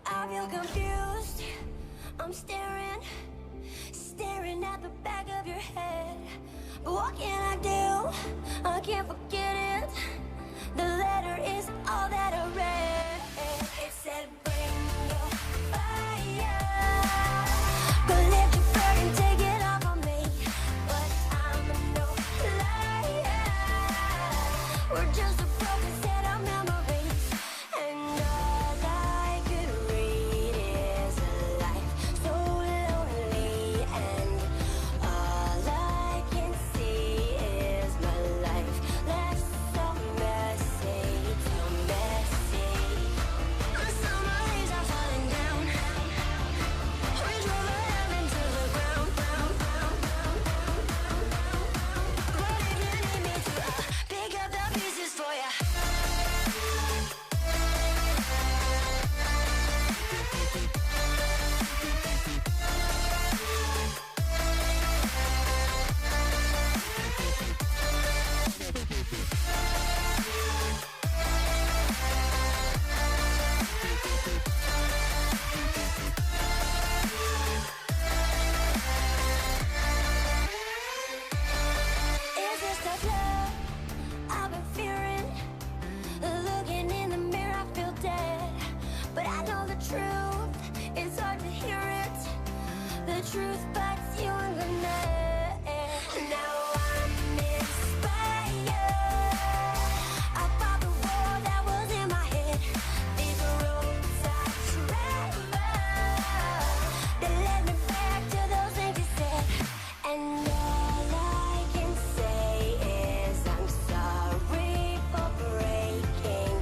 I feel confused. I'm staring at the back of your head. But what can I do? I can't forget it. The letter is all that I read. It said, bring your fire. Go lift your burden, take it off on me. But I'm no liar. We're just a broken set of memories. And all I could read is a life so lonely. And all I can see is my life left so messy, so messy. The summer leaves are falling down. We drove a lamb into the ground. What if you need me to pick up the pieces for ya? Is this the love I've been fearing? Looking in the mirror, I feel dead. But I know the truth, it's hard to hear it. The truth bites you in the neck. Now I'm inspired. I fought the war that was in my head. These roads I travel, they led me back to those things you said. And all I can say is I'm sorry for breaking.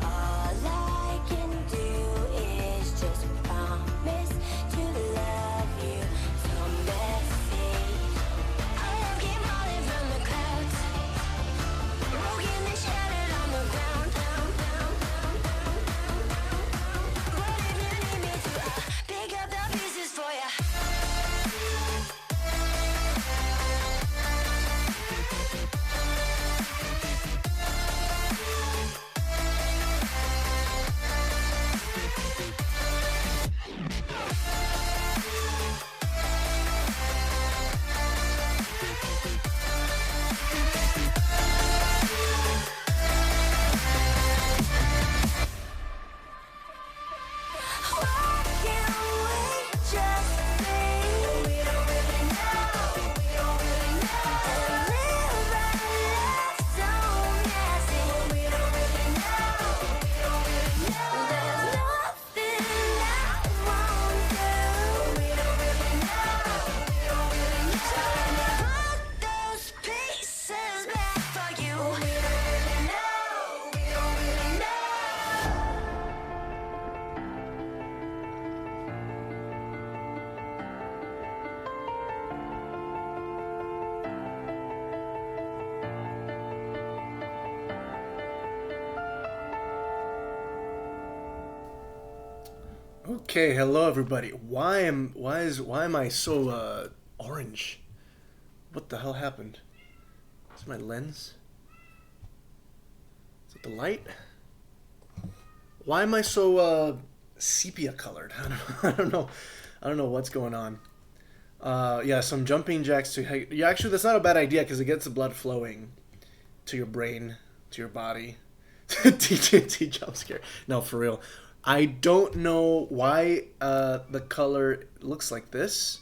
All I can do is just promise to love you so messy. Our love came falling from the clouds, broken and shattered on the ground. What if you need me to pick up the pieces for ya? Why can't we just be? We don't really know. We don't really know. Live our lives so messy. We don't really know. We don't really know. There's nothing I won't do. We don't really know. We don't really know. So let me put those pieces back for you. We don't really know. We don't really know. Okay, hello everybody. Why am I so orange? What the hell happened? Is it my lens? Is it the light? Why am I so sepia colored? I don't know. I don't know what's going on. Yeah, some jumping jacks to yeah, actually that's not a bad idea because it gets the blood flowing to your brain, to your body. TJT jump scare. No, for real. I don't know why the color looks like this.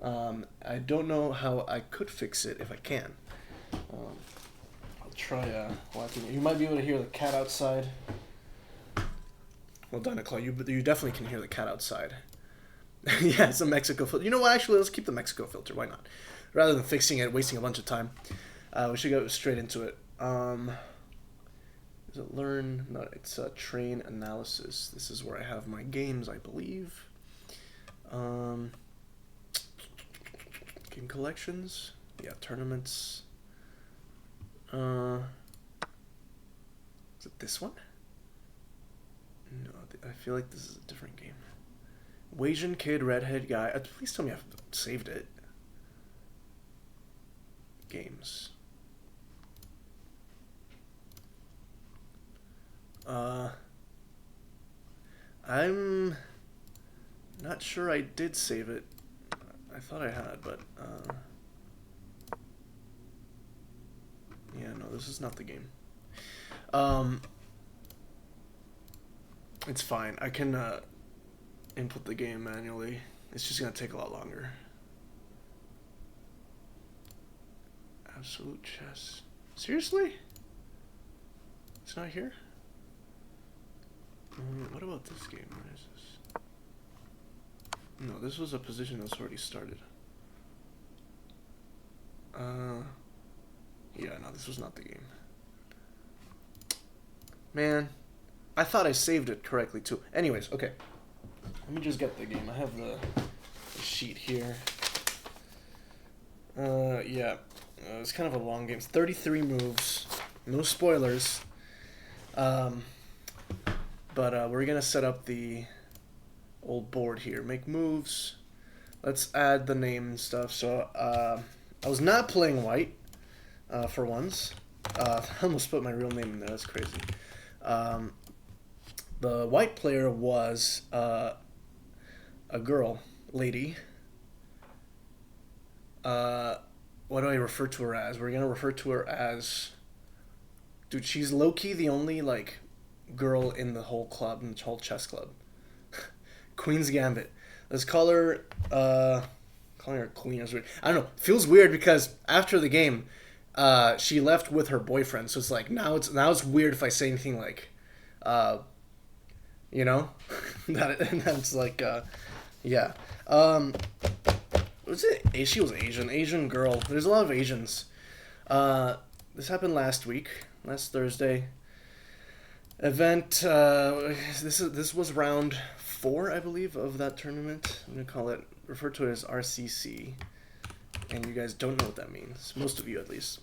I don't know how I could fix it if I can. I'll try walking. You might be able to hear the cat outside. Well done, Nicole. You definitely can hear the cat outside. Yeah, it's a Mexico filter. You know what? Actually, let's keep the Mexico filter. Why not? Rather than fixing it, wasting a bunch of time. We should go straight into it. Is it learn? No, it's train analysis. This is where I have my games, I believe. Game collections. Yeah, tournaments. Is it this one? No, I feel like this is a different game. Asian kid, redhead guy. Please tell me I've saved it. Games. I'm not sure I did save it. I thought I had, but yeah, no, this is not the game. It's fine. I can input the game manually. It's just gonna take a lot longer. Absolute chess. Seriously? It's not here? What about this game? Where is this? No, this was a position that's already started. Yeah, no, this was not the game. Man, I thought I saved it correctly too. Anyways, okay. Let me just get the game. I have the sheet here. Yeah. It's kind of a long game. It's 33 moves. No spoilers. But we're going to set up the old board here. Make moves. Let's add the name and stuff. So, I was not playing white for once. I almost put my real name in there. That's crazy. The white player was a girl, lady. What do I refer to her as? We're gonna refer to her as... Dude, she's low-key the only, like, girl in the whole club, in the whole chess club. Queen's Gambit. Let's call her, calling her Queen is weird. I don't know. Feels weird because after the game, she left with her boyfriend, so it's like, now it's weird if I say anything like, you know? That's like, yeah. Was it? She was Asian girl. There's a lot of Asians. This happened last Thursday. Event. This was round 4, I believe, of that tournament. I'm gonna refer to it as RCC, and you guys don't know what that means. Most of you, at least.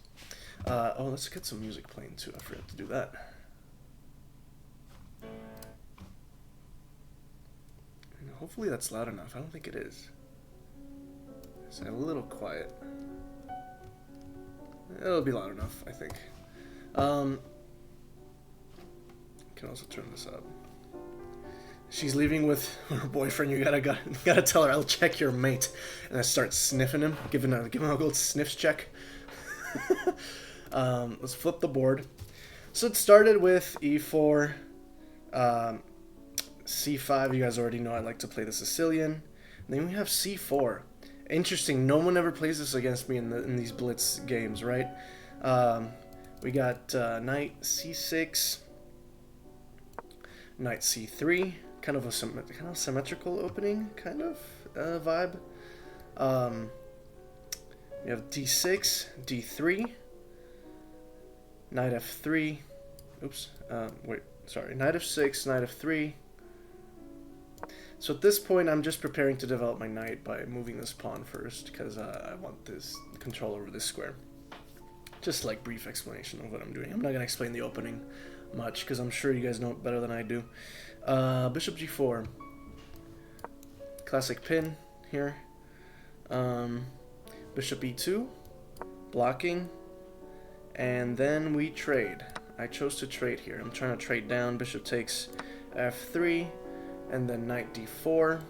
Oh, let's get some music playing too. I forgot to do that. And hopefully that's loud enough. I don't think it is. It's a little quiet. It'll be loud enough, I think. Can also turn this up. She's leaving with her boyfriend. You gotta tell her, I'll check your mate. And I start sniffing him, give him a good sniffs check. Let's flip the board. So it started with e4, c5. You guys already know I like to play the Sicilian. And then we have c4. Interesting. No one ever plays this against me in these blitz games, right? We got knight c6, knight c3. Kind of a symmetrical opening, kind of vibe. We have d6, d3, knight f3. Oops. Knight f6, knight f3. So at this point, I'm just preparing to develop my knight by moving this pawn first, because I want this control over this square. Just like brief explanation of what I'm doing. I'm not going to explain the opening much, because I'm sure you guys know it better than I do. Bishop g4. Classic pin here. Bishop e2. Blocking. And then we trade. I chose to trade here. I'm trying to trade down. Bishop takes f3. And then knight d4,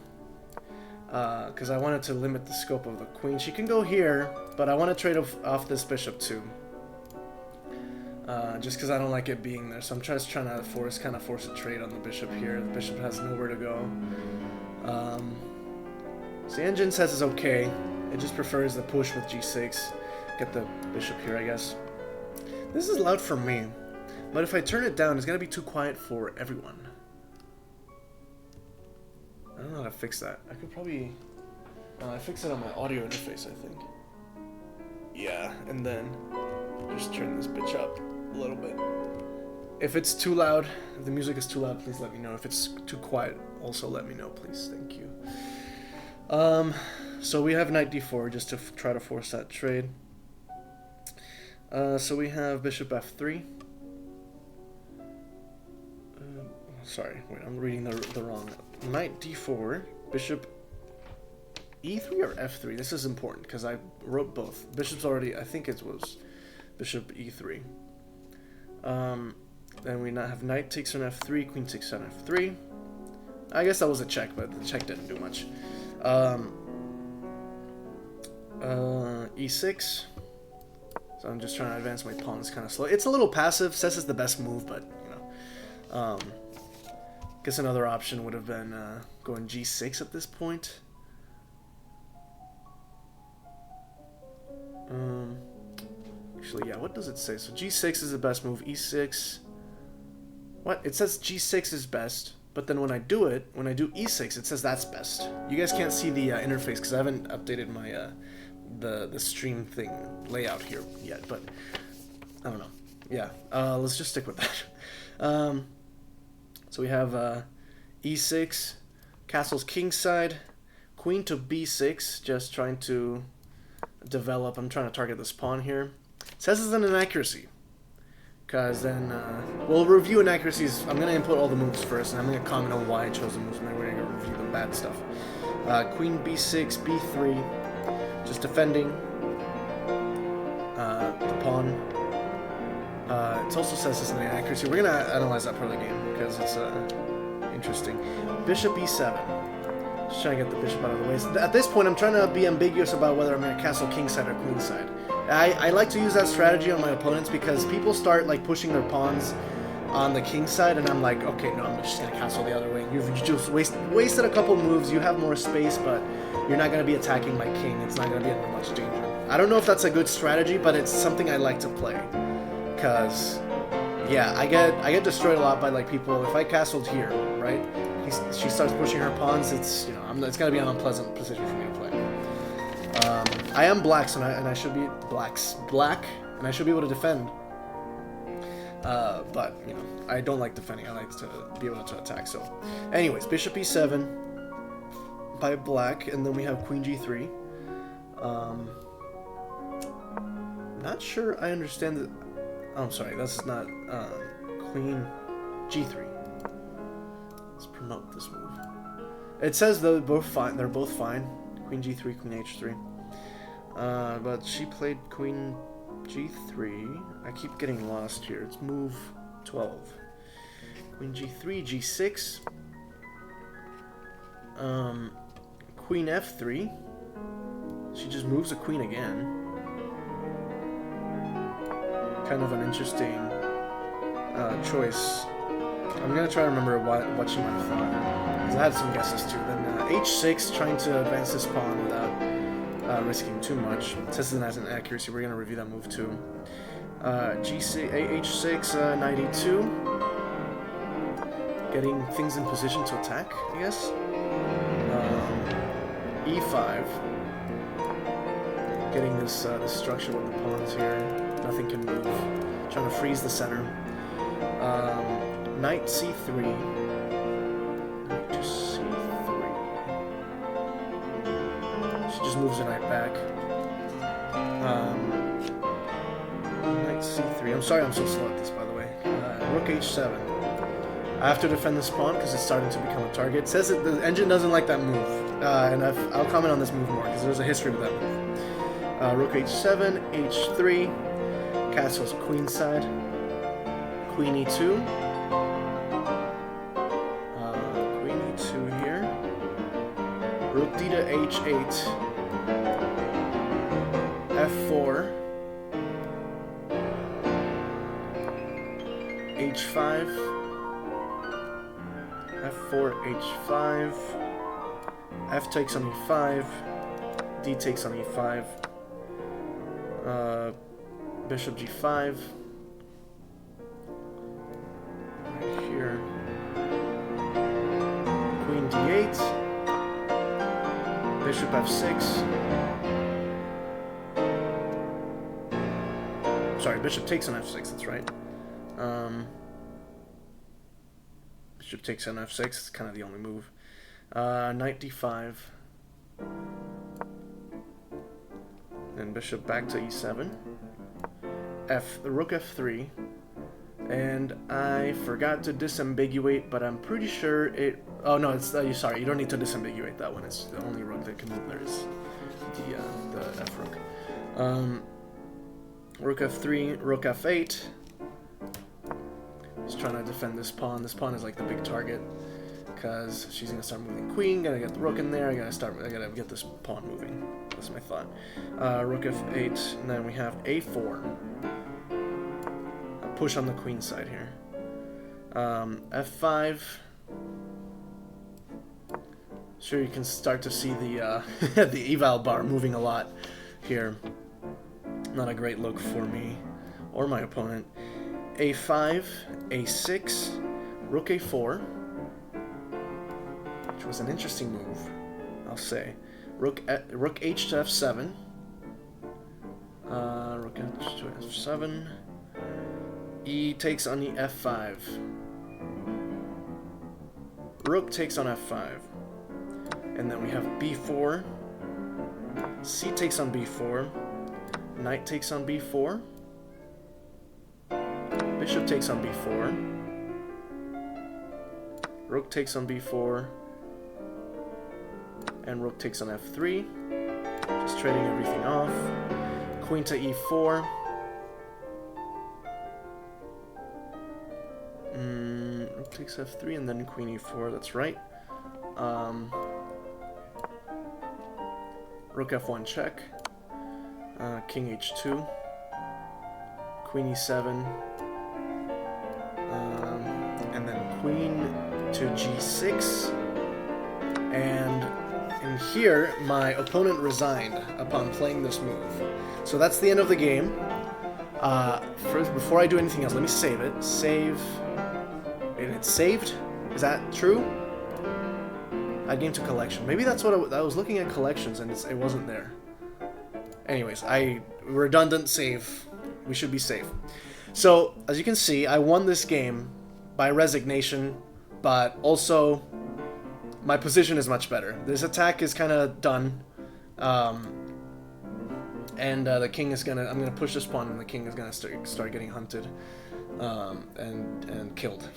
because I wanted to limit the scope of the queen. She can go here, but I want to trade off this bishop too, just because I don't like it being there. So I'm just trying to force a trade on the bishop here. The bishop has nowhere to go. So the engine says it's okay. It just prefers the push with g6. Get the bishop here, I guess. This is loud for me, but if I turn it down, it's gonna be too quiet for everyone. I don't know how to fix that. I could probably... I fix it on my audio interface, I think. Yeah, and then just turn this bitch up a little bit. If it's too loud, if the music is too loud, please let me know. If it's too quiet, also let me know, please. Thank you. So we have knight d4 just to try to force that trade. So we have bishop f3. Sorry, wait, I'm reading the wrong. Knight d4, bishop e3 or f3. This is important because I wrote both. Bishop's already, I think it was bishop e3. Then we now have knight takes on f3, queen takes on f3. I guess that was a check, but the check didn't do much. E6. So I'm just trying to advance my pawns kind of slow. It's a little passive. Says it's the best move, but you know. Guess another option would have been going G6 at this point. Actually, yeah. What does it say? So G6 is the best move. E6. What? It says G6 is best, but then when I do E6, it says that's best. You guys can't see the interface because I haven't updated my the stream thing layout here yet, but I don't know. Yeah, let's just stick with that. So we have E6, castle's kingside, queen to B6, just trying to develop. I'm trying to target this pawn here. It says it's an inaccuracy. Because then, we'll review inaccuracies. I'm going to input all the moves first, and I'm going to comment on why I chose the moves, and then we're going to review the bad stuff. Queen B6, B3, just defending the pawn. It also says it's an inaccuracy. We're going to analyze that part of the game, because it's interesting. Bishop E7. Just trying to get the bishop out of the way. So at this point, I'm trying to be ambiguous about whether I'm going to castle kingside or queenside. I like to use that strategy on my opponents because people start like pushing their pawns on the king side, and I'm like, okay, no, I'm just gonna castle the other way. You've just wasted a couple moves. You have more space, but you're not gonna be attacking my king. It's not gonna be under much danger. I don't know if that's a good strategy, but it's something I like to play. Cause yeah, I get destroyed a lot by like people. If I castled here, right? She starts pushing her pawns. It's it's gonna be an unpleasant position for me to play. I am black, so I should be black, and I should be able to defend. But you know, I don't like defending. I like to be able to attack. So, anyways, bishop e7 by black, and then we have queen g3. Not sure I understand the. Oh, I'm sorry, that's not queen g3. Let's promote this move. It says they're both fine. They're both fine. Queen g3, queen h3. But she played queen g3. I keep getting lost here. It's move 12. Queen g3, g6. Queen f3. She just moves a queen again. Kind of an interesting choice. I'm gonna try to remember what she might have thought. Because I had some guesses too. Then h6, trying to advance this pawn without risking too much. It says it has an accuracy. We're gonna review that move too. h6, knight e2. Getting things in position to attack, I guess. e5. Getting this structure with the pawns here. Nothing can move. Trying to freeze the center. Knight c3. Knight to c3. She just moves the knight back. Knight c3. I'm sorry I'm so slow at this, by the way. Rook h7. I have to defend this pawn because it's starting to become a target. It says that the engine doesn't like that move. And I'll comment on this move more because there's a history with that move. Rook h7, h3. Castle's queenside. Queen e2. Queen e2 here. Rook d to h8. f4. h5. f4, h5. f takes on e5. d takes on e5. Bishop g5. Right here. Queen d8. Bishop f6. Sorry, bishop takes on f6, that's right. Bishop takes on f6, it's kind of the only move. Knight d5. And bishop back to e7. The rook f3, and I forgot to disambiguate, but I'm pretty sure it. Oh no, it's sorry. You don't need to disambiguate that one. It's the only rook that can move there is the f rook. Rook f3, rook f8. Just trying to defend this pawn. This pawn is like the big target because she's gonna start moving queen. Gotta get the rook in there. I gotta get this pawn moving. That's my thought. Rook f8, and then we have a4. A push on the queen side here. F5. Sure, you can start to see the the eval bar moving a lot here. Not a great look for me or my opponent. A5, A6, Rook A4, which was an interesting move, I'll say. Rook H to F7. Rook H to F7. E takes on the F5. Rook takes on F5. And then we have B4. C takes on B4. Knight takes on B4. Bishop takes on B4. Rook takes on B4. And rook takes on F3. Just trading everything off. Queen to E4. Rook takes F3 and then Queen E4, that's right. Rook F1 check. King H2. Queen E7. And then Queen to G6. And in here, my opponent resigned upon playing this move. So that's the end of the game. First, before I do anything else, let me save it. Save. It's saved? Is that true? Add game to collection. Maybe that's what I was looking at collections and it wasn't there. Anyways, redundant save. We should be safe. So, as you can see, I won this game by resignation, but also my position is much better. This attack is kind of done. And the king is I'm gonna push this pawn and the king is gonna start getting hunted. And killed.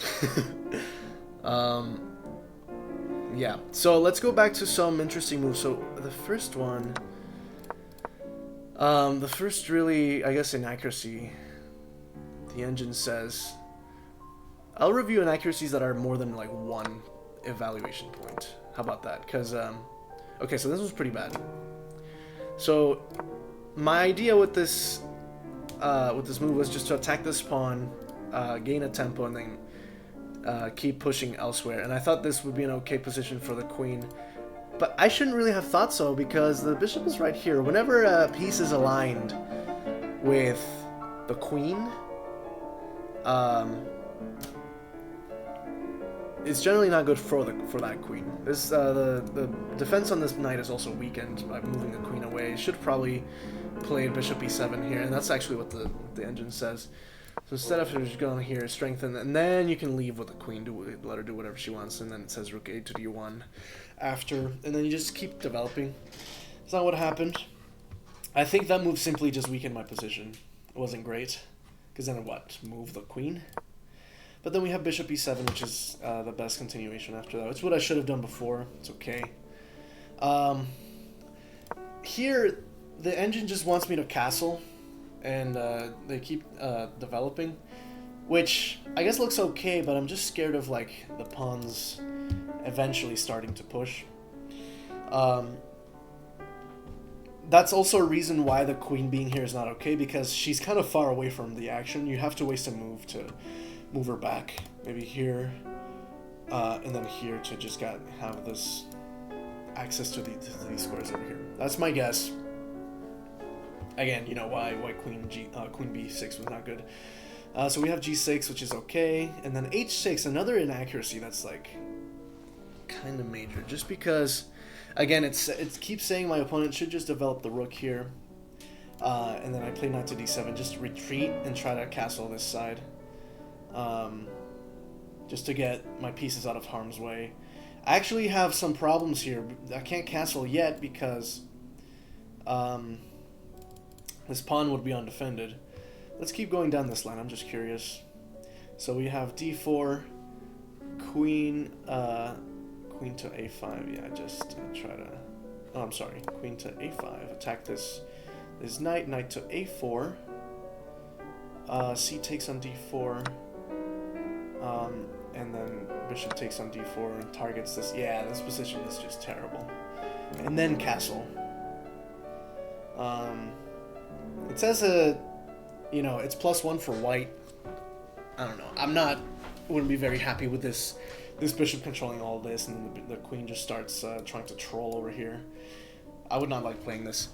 Yeah, so let's go back to some interesting moves. So the first one, the first really, I guess, inaccuracy, the engine says, I'll review inaccuracies that are more than like one evaluation point. How about that? Because, okay, so this was pretty bad. So my idea with this move was just to attack this pawn, gain a tempo, and then keep pushing elsewhere. And I thought this would be an okay position for the queen. But I shouldn't really have thought so, because the bishop is right here. Whenever a piece is aligned with the queen, it's generally not good for that queen. This the defense on this knight is also weakened by moving the queen away. It should probably play bishop e7 here, and that's actually what the engine says. So instead of just going here, strengthen, and then you can leave with the queen, let her do whatever she wants, and then it says rook a to d1 after, and then you just keep developing. That's not what happened. I think that move simply just weakened my position. It wasn't great, because then what? Move the queen? But then we have bishop e7, which is the best continuation after that. It's what I should have done before. It's okay. Here, the engine just wants me to castle, and they keep developing, which I guess looks okay, but I'm just scared of like the pawns eventually starting to push. That's also a reason why the queen being here is not okay, because she's kind of far away from the action. You have to waste a move to move her back, maybe here, and then here to just have this access to these squares over here. That's my guess. Again, you know why queen b6 was not good. So we have g6, which is okay, and then h6, another inaccuracy that's like kind of major, just because, again, it keeps saying my opponent should just develop the rook here, and then I play knight to d7, just retreat and try to castle this side, just to get my pieces out of harm's way. I actually have some problems here. I can't castle yet because this pawn would be undefended. Let's keep going down this line. I'm just curious. So we have d4, queen to a5. Yeah, just try to. Oh, I'm sorry. Queen to a5. Attack this knight. Knight to a4. C takes on d4. and then bishop takes on d4 and targets this. Yeah, this position is just terrible. And then castle. It says it's +1 for white. I don't know. Wouldn't be very happy with this bishop controlling all this, and then the queen just starts trying to troll over here. I would not like playing this.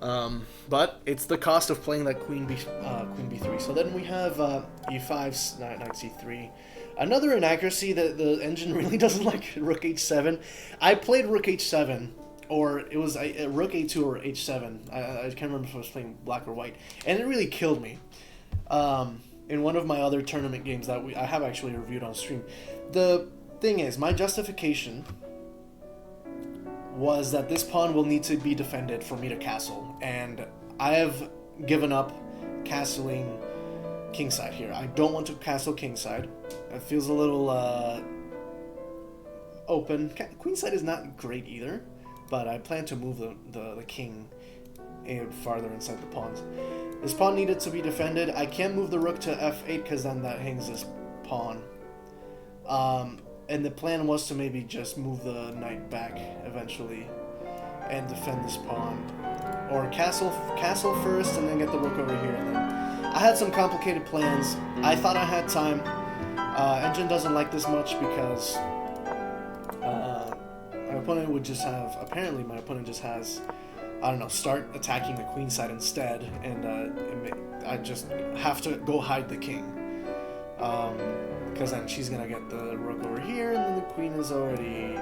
But it's the cost of playing that queen b3. So then we have e5, knight c3. Another inaccuracy that the engine really doesn't like. Rook h7. I played rook h7, or it was rook a2 or h7. I can't remember if I was playing black or white, and it really killed me. In one of my other tournament games that I have actually reviewed on stream. The thing is, my justification was that this pawn will need to be defended for me to castle, and I have given up castling kingside here. I don't want to castle kingside. It feels a little open. Queenside is not great either, but I plan to move the king farther inside the pawns. This pawn needed to be defended. I can't move the rook to f8 because then that hangs this pawn. And the plan was to maybe just move the knight back eventually and defend this pawn. Or castle first and then get the rook over here. And then I had some complicated plans. I thought I had time. Engine doesn't like this much because my opponent would just have... Apparently my opponent just has... I don't know, start attacking the queen side instead, and I just have to go hide the king. Because then she's gonna get the rook over here, and then the queen is already,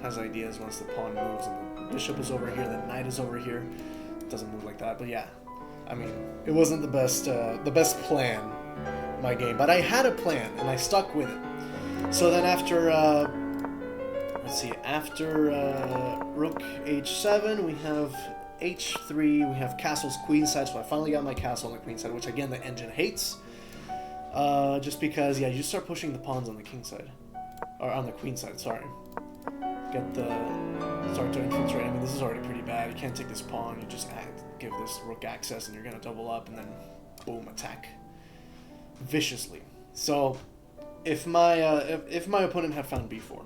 has ideas once the pawn moves, and the bishop is over here, the knight is over here. It doesn't move like that, but yeah. I mean, it wasn't the best plan, my game, but I had a plan, and I stuck with it. So then after, after rook h7, we have h3, we have castles queenside, so I finally got my castle on the queenside, which again the engine hates. Just because, you start pushing the pawns on the king side. Or on the queen side, sorry. Start to infiltrate. I mean, this is already pretty bad. You can't take this pawn, you just give this rook access and you're gonna double up and then boom, attack. Viciously. So, if my opponent had found b4,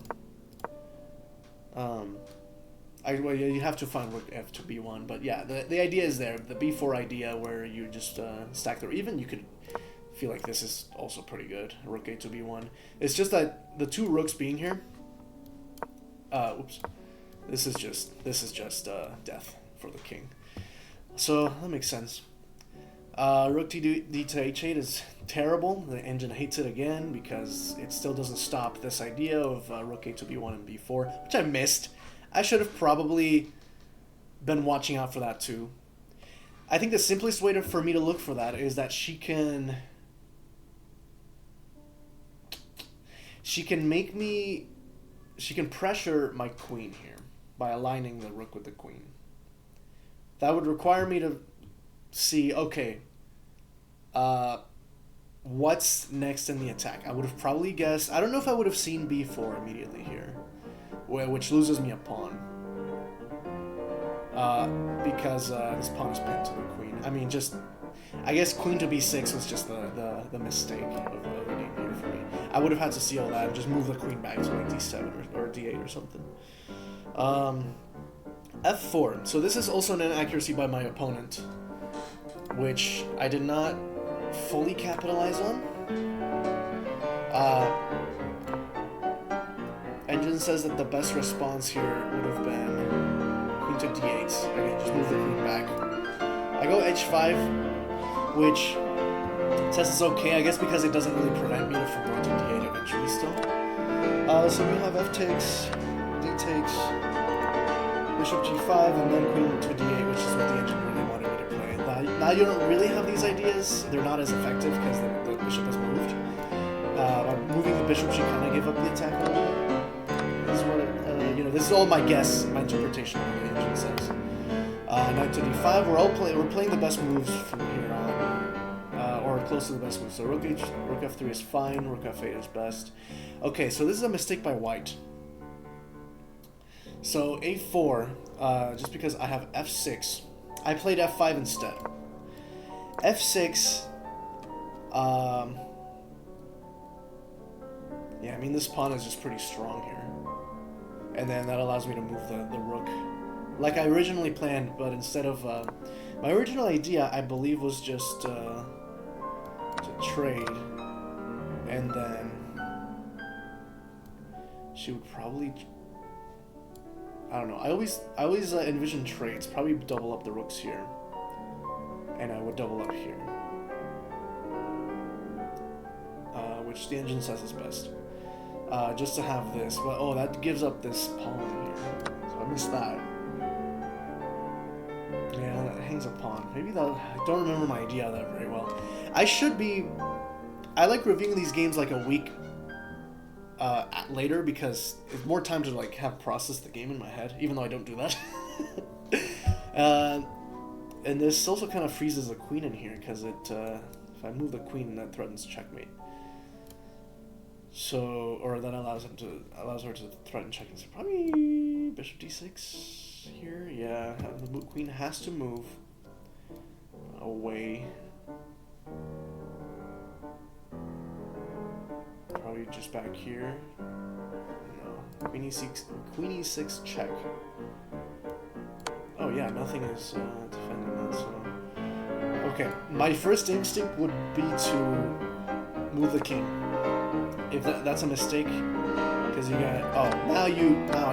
you have to find rook f to b1, but yeah, the idea is there, the b4 idea where you just stack or even you could feel like this is also pretty good, rook a to b1. It's just that the two rooks being here, this is just death for the king. So that makes sense. Rook d to h8 is terrible. The engine hates it again because it still doesn't stop this idea of rook a to b1 and b4, which I missed. I should have probably been watching out for that too. I think the simplest way for me to look for that is that she can pressure my queen here by aligning the rook with the queen. That would require me to see, okay, what's next in the attack. I would have probably guessed, I don't know if I would have seen b4 immediately here, which loses me a pawn. Because this pawn is pinned to the queen. I mean, I guess queen to b6 was just the mistake of the game here for me. I would have had to see all that and just move the queen back to like d7 or d8 or something. f4. So this is also an inaccuracy by my opponent, which I did not fully capitalize on. Engine says that the best response here would have been queen to d8. Again, just move the queen back. I go h5, which says it's okay, I guess because it doesn't really prevent me from going to d8 eventually still. So we have f takes, d takes, bishop g5, and then queen to d8, which is what the engine really wanted me to play. Now you don't really have these ideas. They're not as effective because the bishop has moved. By moving the bishop, she kind of gave up the attack a little bit. This is what this is all my guess, my interpretation of what the engine says. Knight to d5. We're playing the best moves from here on, or close to the best moves. So rook f3 is fine. Rook f8 is best. Okay, so this is a mistake by white. So a4, just because I have f6, I played f5 instead. f6. Yeah, I mean, this pawn is just pretty strong here. And then that allows me to move the rook like I originally planned, but instead of... my original idea, I believe, was just to trade. And then she would probably... I don't know. I always envision trades. Probably double up the rooks here. And I would double up here. Which the engine says is best. Just to have this. But, oh, that gives up this pawn here. So I missed that. Yeah, that hangs a pawn. Maybe that... I don't remember my idea of that very well. I should be... I like reviewing these games like a week later because it's more time to like have processed the game in my head, even though I don't do that. And this also kind of freezes the queen in here because it... if I move the queen, that threatens checkmate. So, or that allows her to threaten checkmate. So probably bishop d6 here. Yeah, the queen has to move away. Probably just back here. No, queen e6 check. Oh yeah, nothing is defending that. So, okay, my first instinct would be to move the king. If that's a mistake, because you got... Oh, now I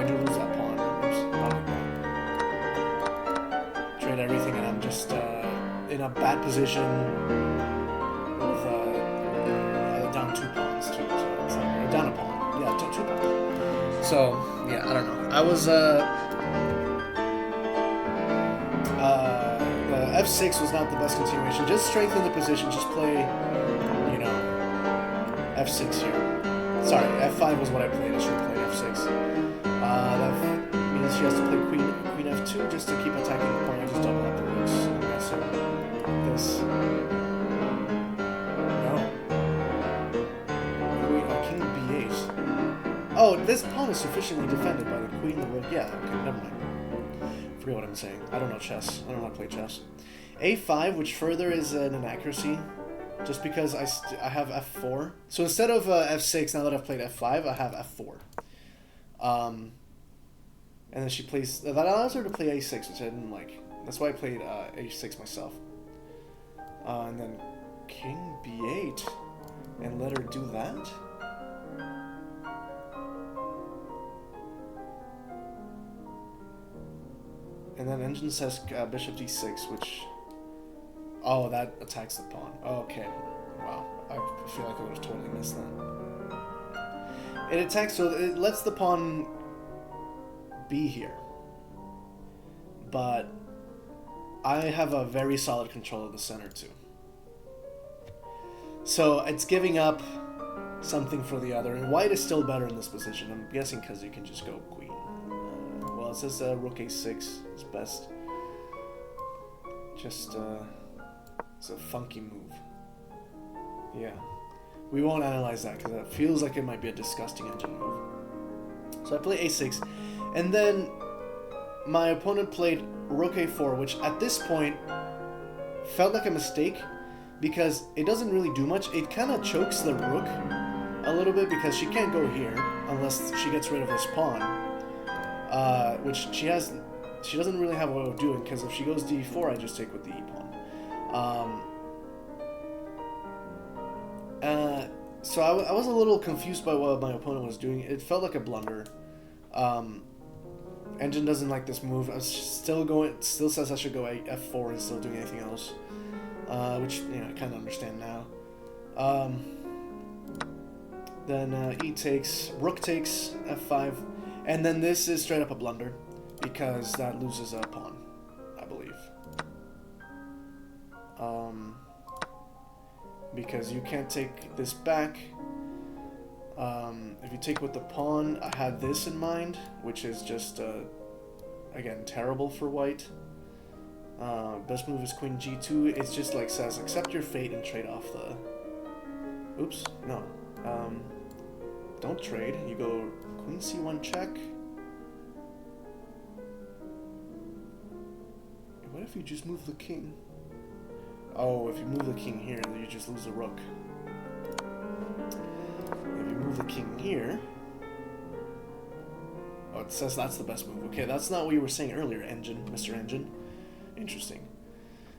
do lose that pawn. Oops, not like that. Trade everything, and I'm just in a bad position with down 2 pawns. Or down a pawn. Yeah, 2 pawns. So, yeah, I don't know. I was... the f6 was not the best continuation. Just strengthen the position. Just play, you know, f6 here. Sorry, f5 was what I played. I should have played f6. That means she has to play queen f2 just to keep attacking the pawn. I just double up the rooks. Okay, so this. No. King b8. Oh, this pawn is sufficiently defended by the queen, the rook. Yeah, okay, never mind. Forget what I'm saying. I don't know chess. I don't know how to play chess. a5, which further is an inaccuracy. Just because I have f4. So instead of f6, now that I've played f5, I have f4. And then she plays... That allows her to play a6, which I didn't like. That's why I played a6 myself. And then king b8. And let her do that? And then engine says bishop d6, which... Oh, that attacks the pawn. Okay. Wow. I feel like I would have totally missed that. It attacks, so it lets the pawn be here. But I have a very solid control of the center too. So it's giving up something for the other. And white is still better in this position. I'm guessing because you can just go queen. Well, it says rook a6 is best. Just... It's a funky move. Yeah. We won't analyze that because that feels like it might be a disgusting engine move. So I play a6. And then my opponent played rook a4, which at this point felt like a mistake because it doesn't really do much. It kind of chokes the rook a little bit because she can't go here unless she gets rid of this pawn. Which she doesn't really have a way of doing because if she goes d4, I just take with the e pawn. So I was a little confused by what my opponent was doing. It felt like a blunder. Engine doesn't like this move. Still says I should go f4 instead of doing anything else, which I kind of understand now. Then e takes, rook takes f5, and then this is straight up a blunder because that loses a pawn, I believe. Because you can't take this back. If you take with the pawn, I had this in mind, which is just, again, terrible for white. Best move is queen g2. It's just like says, accept your fate and trade off the... Oops, no. Don't trade. You go queen c1 check. What if you just move the king? Oh, if you move the king here, then you just lose the rook. If you move the king here. Oh, it says that's the best move. Okay, that's not what you were saying earlier, Mr. Engine. Interesting.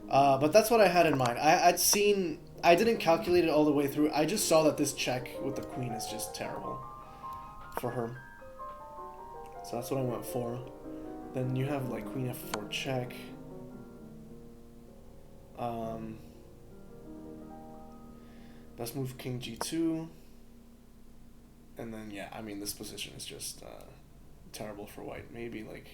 But that's what I had in mind. I didn't calculate it all the way through. I just saw that this check with the queen is just terrible for her. So that's what I went for. Then you have like queen f4 check. Best move king g2. And then yeah, I mean this position is just terrible for white. Maybe like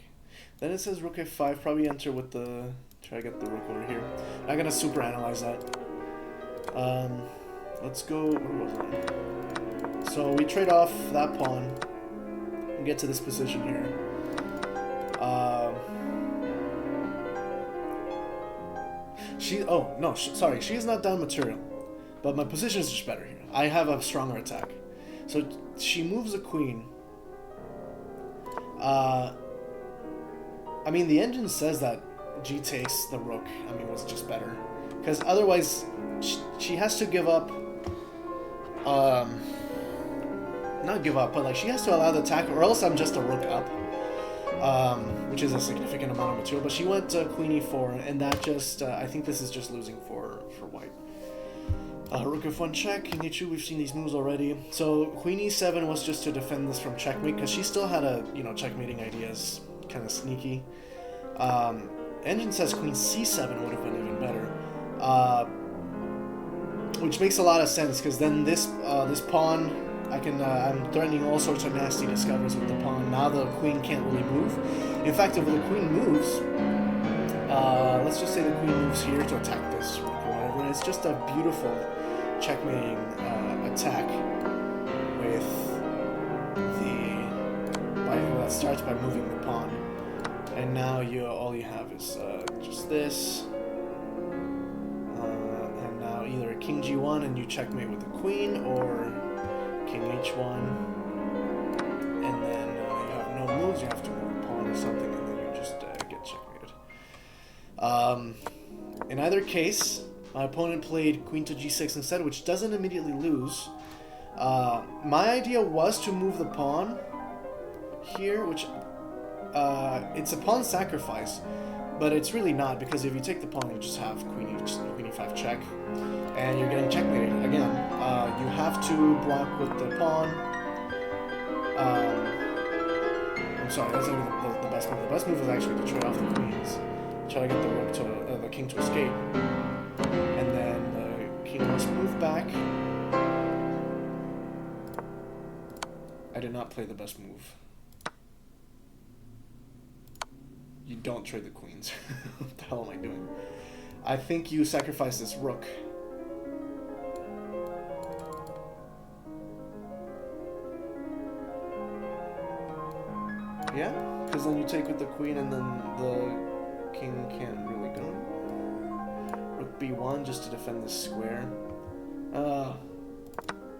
then it says rook f5, probably enter with the try to get the rook over here. I'm gonna super analyze that. Let's go, where was I? So we trade off that pawn and get to this position here. Sorry, she's not down material, but my position is just better here. I have a stronger attack. So she moves a queen. I mean, the engine says that g takes the rook, I mean, was just better. Because otherwise, she has to give up, not give up, but like she has to allow the attack, or else I'm just a rook up. Which is a significant amount of material, but she went queen e4, and that just, I think this is just losing for white. Rook f1 check, king h2, we've seen these moves already. So queen e7 was just to defend this from checkmate, because she still had checkmating ideas, kind of sneaky. Engine says queen c7 would have been even better, which makes a lot of sense, because then this pawn, I'm threatening all sorts of nasty discoveries with the pawn. Now the queen can't really move. In fact, if the queen moves, let's just say the queen moves here to attack this rook or whatever, and it's just a beautiful checkmating attack with that starts by moving the pawn. And now all you have is just this. And now either king g1 and you checkmate with the queen, or king h1, and then you have no moves, you have to move a pawn or something, and then you just get checkmated. In either case, my opponent played queen to g6 instead, which doesn't immediately lose. My idea was to move the pawn here, which it's a pawn sacrifice, but it's really not, because if you take the pawn, you just have queen e5 check, and you're getting checkmated again. You have to block with the pawn. I'm sorry, that's not the best move. The best move is actually to trade off the queens, try to get the rook to the king to escape, and then the king must move back. I did not play the best move. You don't trade the queens. What the hell am I doing? I think you sacrifice this rook. Yeah, because then you take with the queen, and then the king can't really go. Rook b1 just to defend this square.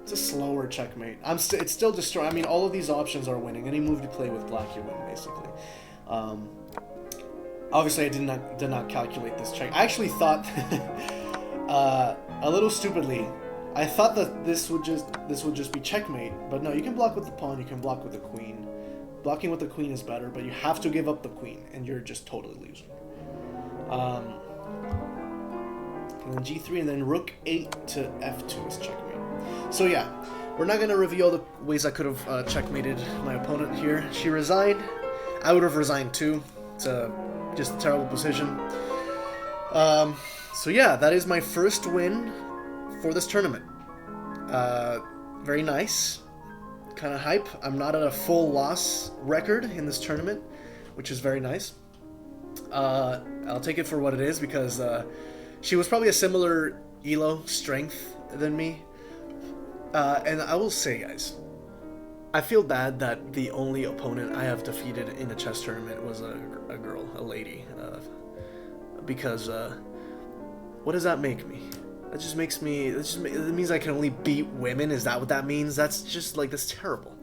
It's a slower checkmate. It's still destroying. I mean, all of these options are winning. Any move you play with black, you win, basically. Obviously, I did not calculate this check. I actually thought, a little stupidly, I thought that this would just be checkmate. But no, you can block with the pawn. You can block with the queen. Blocking with the queen is better, but you have to give up the queen, and you're just totally losing. And then g3, and then rook 8 to f2 is checkmate. So yeah, we're not going to reveal the ways I could have checkmated my opponent here. She resigned. I would have resigned too. It's just a terrible position. So yeah, that is my first win for this tournament. Very nice. Kind of hype. I'm not at a full loss record in this tournament, which is very nice. I'll take it for what it is, because she was probably a similar elo strength than me. And I will say, guys, I feel bad that the only opponent I have defeated in a chess tournament was a girl, a lady. Because what does that make me? That just makes me, it means I can only beat women. Is that what that means? That's just like, that's terrible.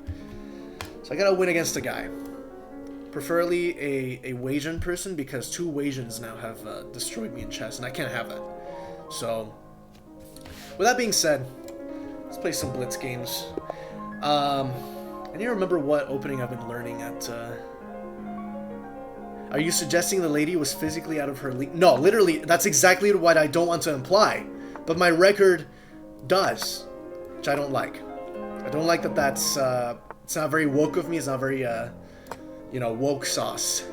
So I gotta win against a guy. Preferably a Wasian person, because 2 Wasians now have destroyed me in chess, and I can't have that. So, with that being said, let's play some blitz games. I need to remember what opening I've been learning at. Are you suggesting the lady was physically out of her league? No, literally, that's exactly what I don't want to imply. But my record does, which I don't like. I don't like that that's, it's not very woke of me. It's not very, you know, woke sauce.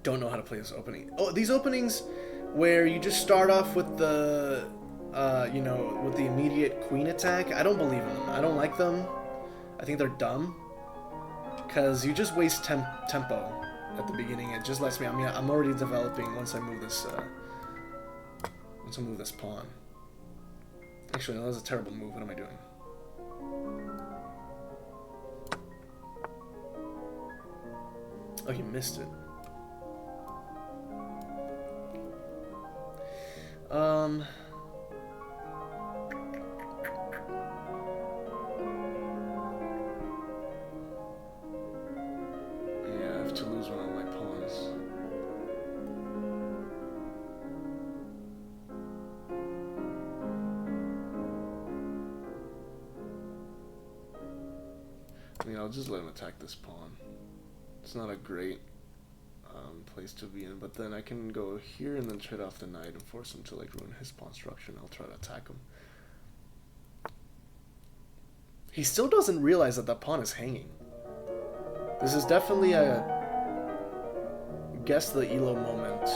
Don't know how to play this opening. Oh, these openings where you just start off with the, you know, with the immediate queen attack, I don't believe in them. I don't like them. I think they're dumb. Because you just waste tempo at the beginning. It just lets me, I mean, I'm already developing once I move this, pawn. Actually, no, that was a terrible move. What am I doing? Oh, you missed it. Yeah, I have to lose one of my pawns. I mean, I'll just let him attack this pawn. It's not a great place to be in, but then I can go here and then trade off the knight and force him to like ruin his pawn structure, and I'll try to attack him. He still doesn't realize that pawn is hanging. This is definitely a guess the elo moment.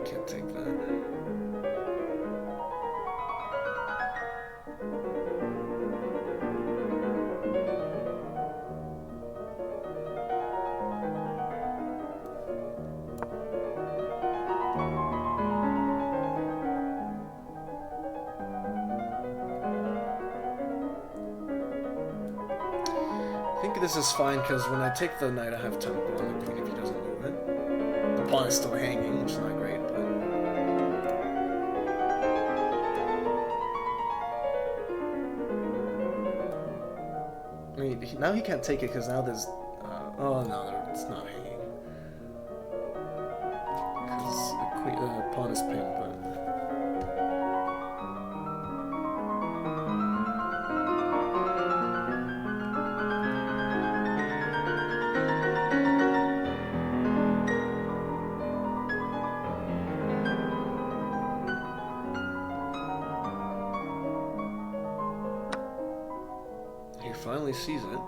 Can't take that. I think this is fine because when I take the knight, I have tempo on the queen if he doesn't move it. The pawn is still hanging, which is not great, but... I mean, now he can't take it because now there's... oh no, it's not hanging. Because the pawn is pinned, but... Finally sees it.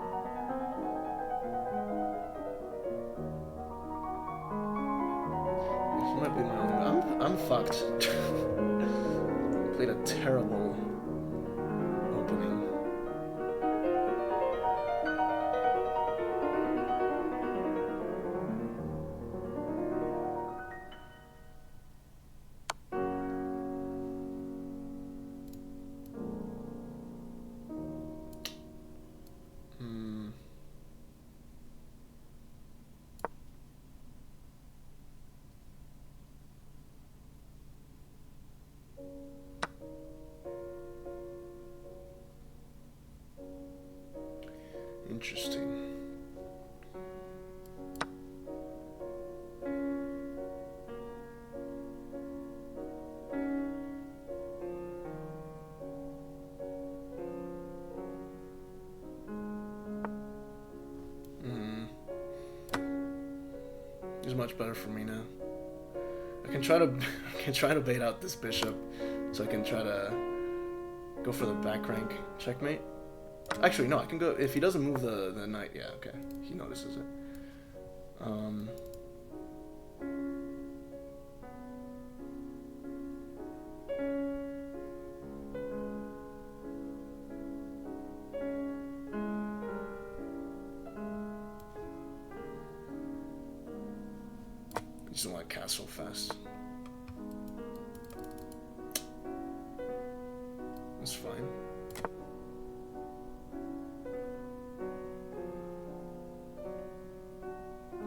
This might be my only... I'm fucked. Played a terrible opening. Interesting. It's much better for me now. I can try to bait out this bishop, so I can try to go for the back rank checkmate. Actually, no, I can go... If he doesn't move the knight... Yeah, okay. He notices it. I just don't want to castle fast. That's fine.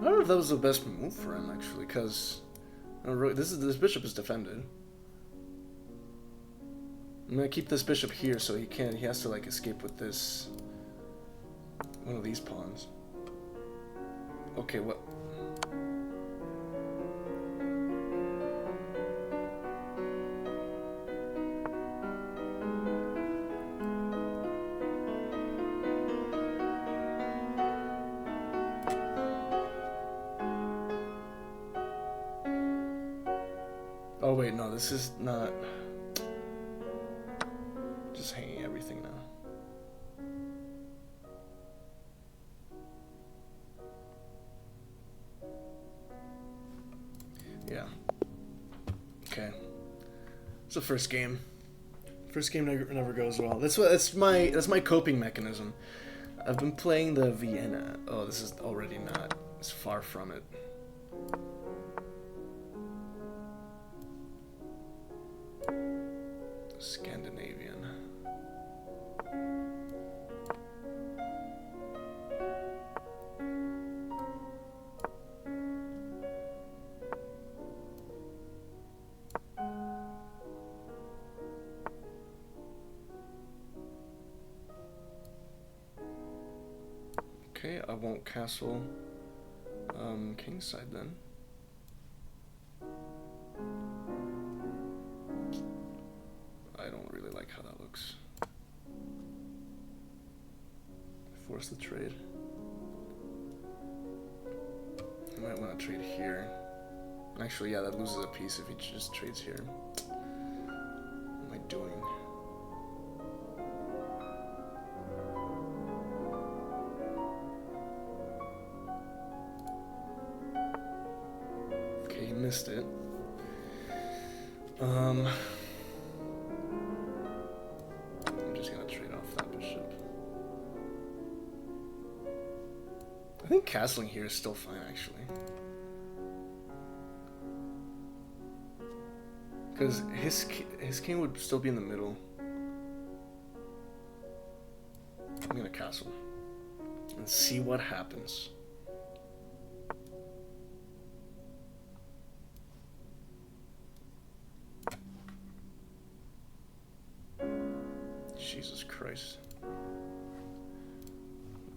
I don't know if that was the best move for him, actually, because this bishop is defended. I'm gonna keep this bishop here so he has to like escape with this one of these pawns. Okay, what? this is not just hanging everything now. Yeah. Okay. It's the first game. First game never goes well. That's my coping mechanism. I've been playing the Vienna. Oh, this is already not. It's far from it. Scandinavian. Okay, I won't castle kingside then. I don't really like how that looks. Force the trade. I might want to trade here. Actually, yeah, that loses a piece if he just trades here. What am I doing? Okay, he missed it. I'm just gonna trade off that bishop. I think castling here is still fine, actually. Because his king would still be in the middle. I'm gonna castle. And see what happens. Jesus Christ.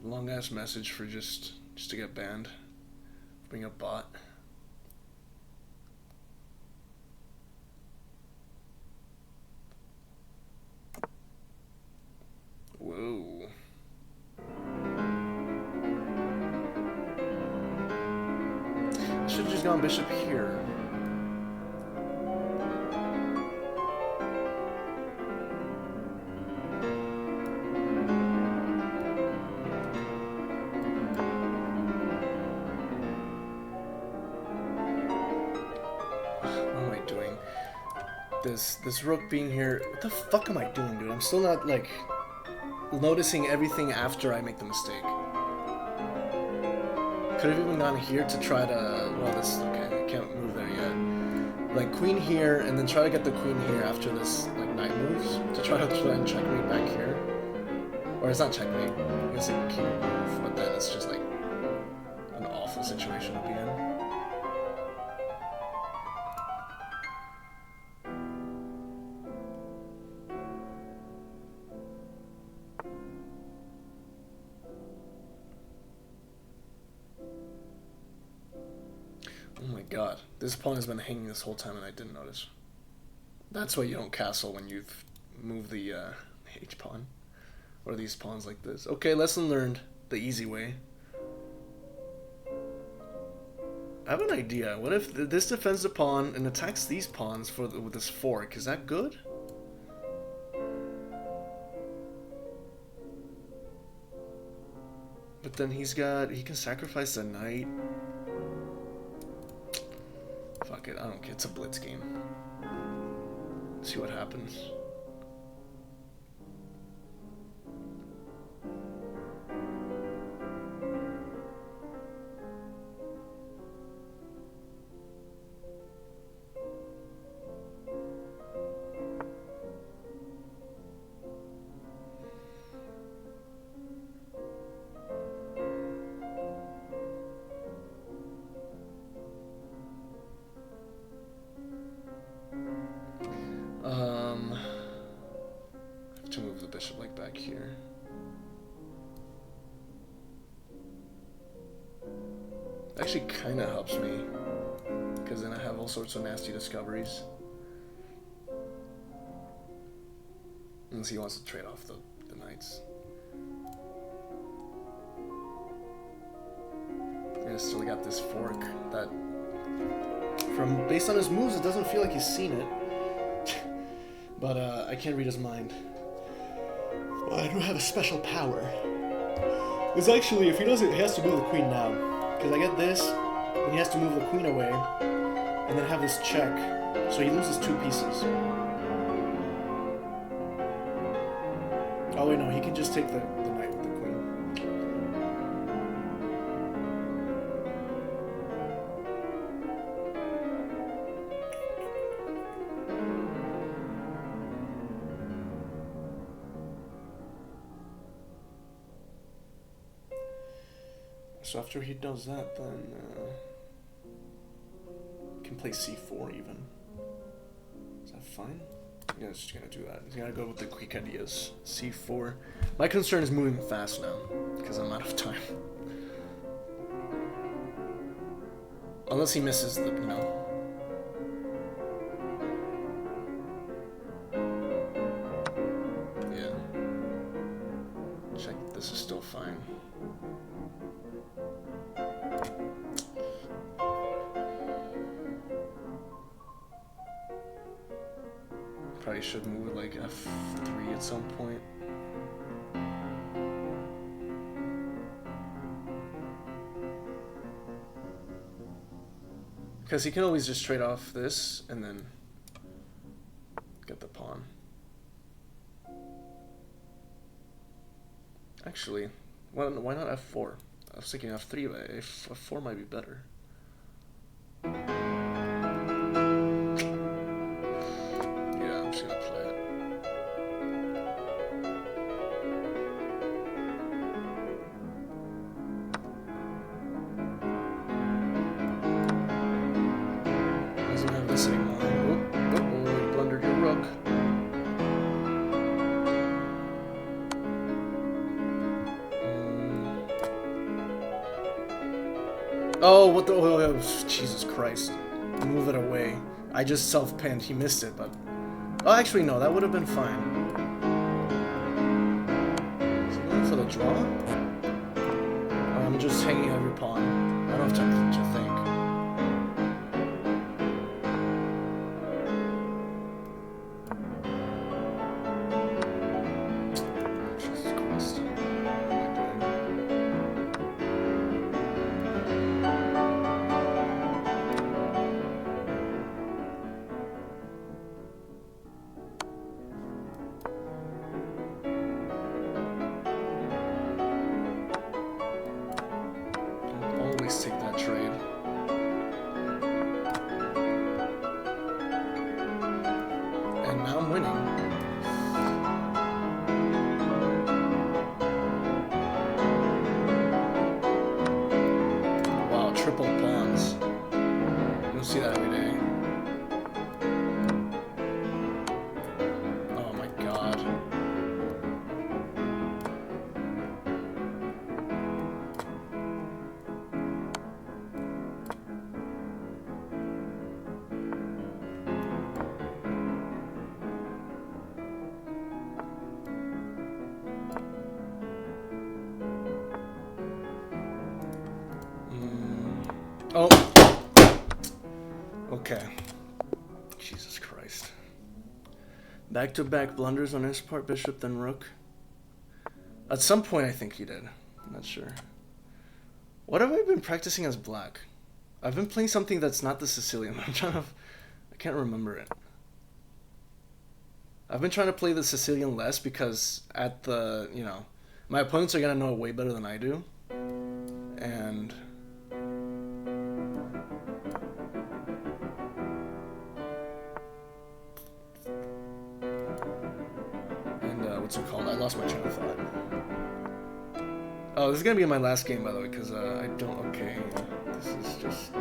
Long ass message for just to get banned. For being a bot. Whoa. I should have just gone bishop here. This rook being here. What the fuck am I doing, dude? I'm still not, like, noticing everything after I make the mistake. Could have even gone here to try to... Well, this... Okay, I can't move there yet. Like, queen here, and then try to get the queen here after this, like, knight moves. To try and checkmate back here. Or it's not checkmate. I guess it can move, but then it's just, like, an awful situation to be in. Oh my god, this pawn has been hanging this whole time and I didn't notice. That's why you don't castle when you've moved the h-pawn. Or these pawns like this. Okay, lesson learned. The easy way. I have an idea. What if this defends the pawn and attacks these pawns with this fork? Is that good? But then he can sacrifice the knight. Fuck it, I don't care. It's a blitz game. See what happens. To move the bishop like back here. Actually kind of helps me because then I have all sorts of nasty discoveries. Unless he wants to trade off the knights. I still got this fork that, based on his moves, it doesn't feel like he's seen it. But I can't read his mind. Well, I don't have a special power. It's actually, if he doesn't, he has to move the queen now. Because I get this, then he has to move the queen away, and then have this check. So he loses 2 pieces. Oh wait, no, he can just take the knight with the queen. So after he does that, then can play c4 even. Is that fine? Yeah, it's just gonna do that. He's gonna go with the quick ideas. c4. My concern is moving fast now, because I'm out of time. Unless he misses the, you know. Yeah. Check, this is still fine. Probably should move it like f3 at some point. Because he can always just trade off this and then get the pawn. Actually, why not f4? I was thinking f3, but f4 might be better. Yeah, I'm just gonna play it. Doesn't have this anymore. Oh, you blundered your rook. Oh, what the? Oh, Jesus Christ. Move it away. I just self-pinned. He missed it, but... Oh, actually, no. That would have been fine. Is he going for the draw? Or I'm just hanging every pawn. I don't have to think. Jesus Christ. What am I doing? Always take that trade. And now I'm winning. Wow, triple pawns. You don't see that every day. Oh my god. Oh. Okay. Jesus Christ. Back-to-back blunders on his part, bishop then rook. At some point I think he did. I'm not sure. What have I been practicing as black? I've been playing something that's not the Sicilian. I can't remember it. I've been trying to play the Sicilian less because at the, you know, my opponents are gonna know it way better than I do. And what's it called? I lost my train of thought. Oh, this is gonna be my last game, by the way, because I don't. Okay, this is just.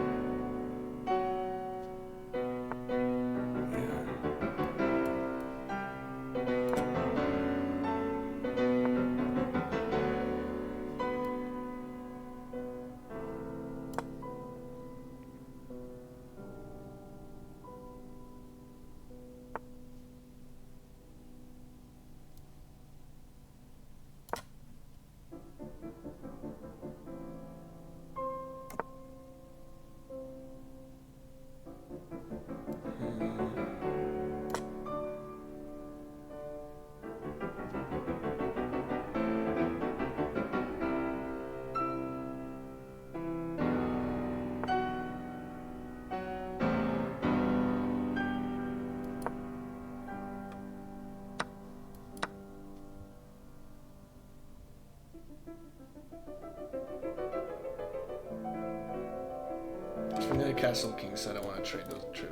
I'm gonna castle king set. I want to trade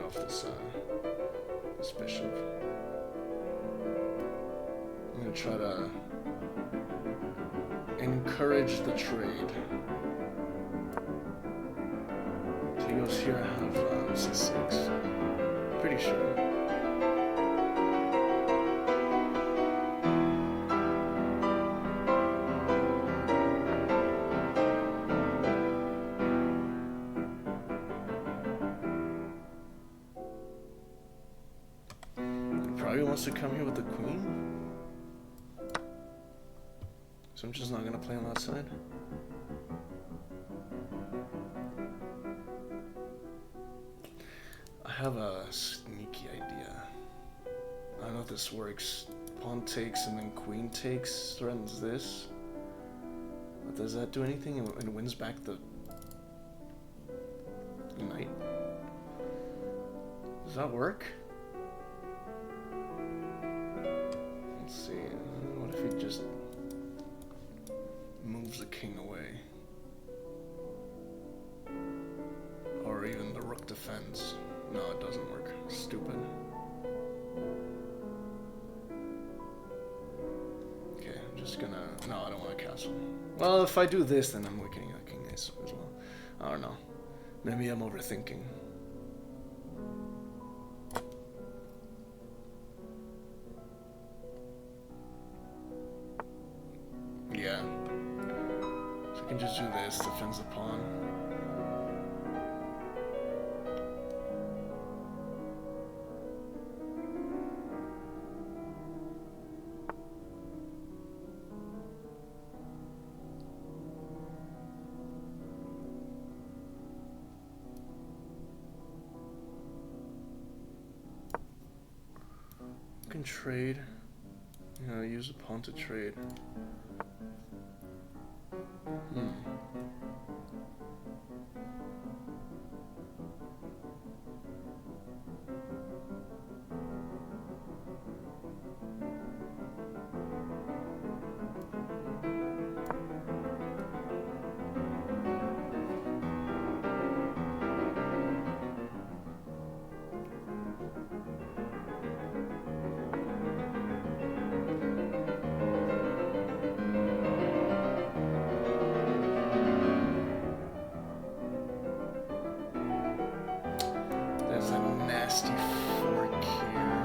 off this this bishop. I'm gonna try to encourage the trade. So he goes here. I have c6. Pretty sure. Probably wants to come here with the queen. So I'm just not gonna play on that side. I have a sneaky idea. I don't know if this works. Pawn takes and then queen takes, threatens this. But does that do anything and wins back the knight? Does that work? Let's see. What if he just moves the king away? Or even the rook defends. No, it doesn't work. Stupid. Okay, I'm just gonna... No, I don't want a castle. Well, if I do this, then I'm weakening the king as well. I don't know. Maybe I'm overthinking. Yeah. So I can just do this, defends the pawn. Can trade. You know, use a pawn to trade. There's a nasty fork here.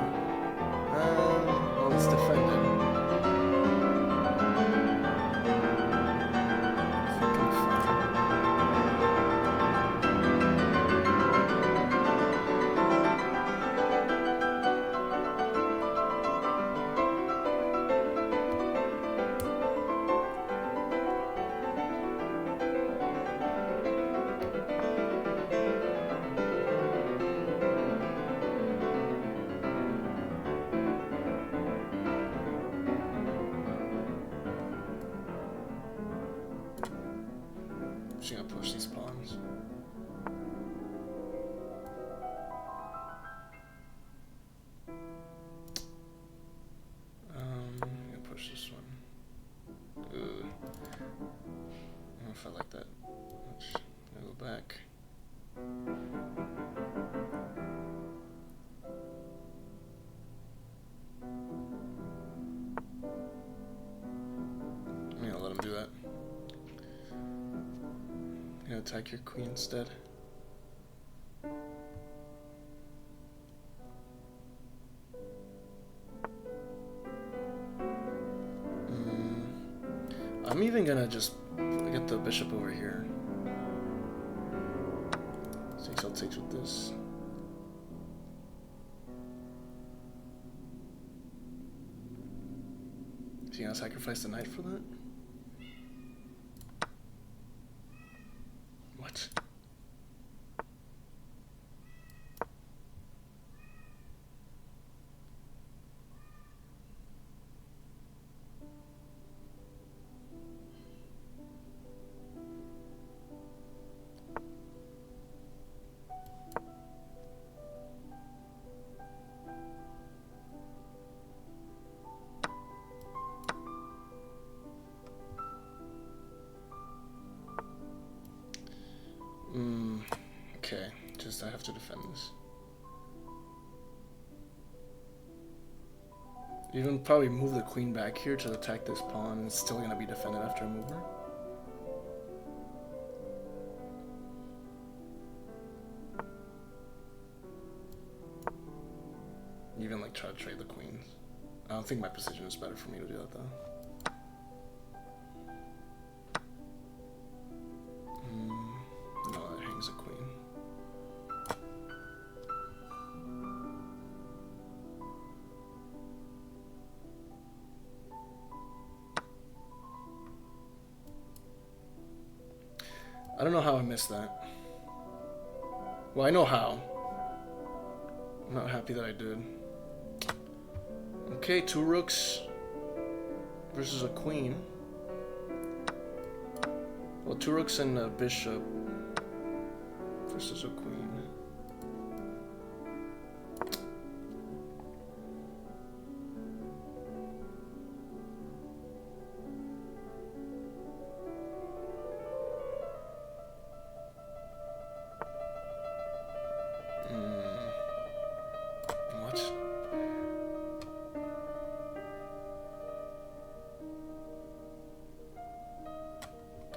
Well, let's defend it. I think I'm just gonna push these pawns. I'm gonna push this one. Ugh. I don't know if I like that. Let's go back. I'm gonna let him do that. You gonna attack your queen instead. I'm even gonna just get the bishop over here. 6 takes with this. So you gonna sacrifice the knight for that? What? pissed I have to defend this. Even probably move the queen back here to attack this pawn, and it's still gonna be defended after I move her. Even like try to trade the queens. I don't think my position is better for me to do that though. No, that hangs a queen. I don't know how I missed that. Well, I know how. I'm not happy that I did. Okay, 2 rooks versus a queen. Well, 2 rooks and a bishop versus a queen. What?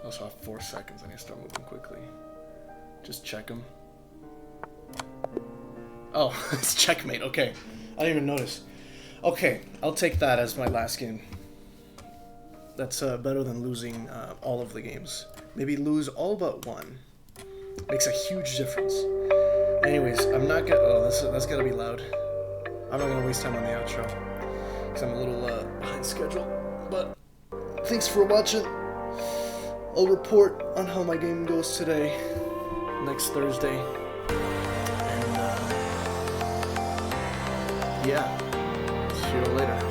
Also have 4 seconds. I need to start moving quickly. Just check him. Oh, it's checkmate. Okay. I didn't even notice. Okay, I'll take that as my last game. That's better than losing all of the games. Maybe lose all but one. Makes a huge difference. Anyways, I'm not gonna... Oh, that's gotta be loud. I'm not gonna waste time on the outro, because I'm a little behind schedule. But thanks for watching. I'll report on how my game goes today, next Thursday. And yeah, see you later.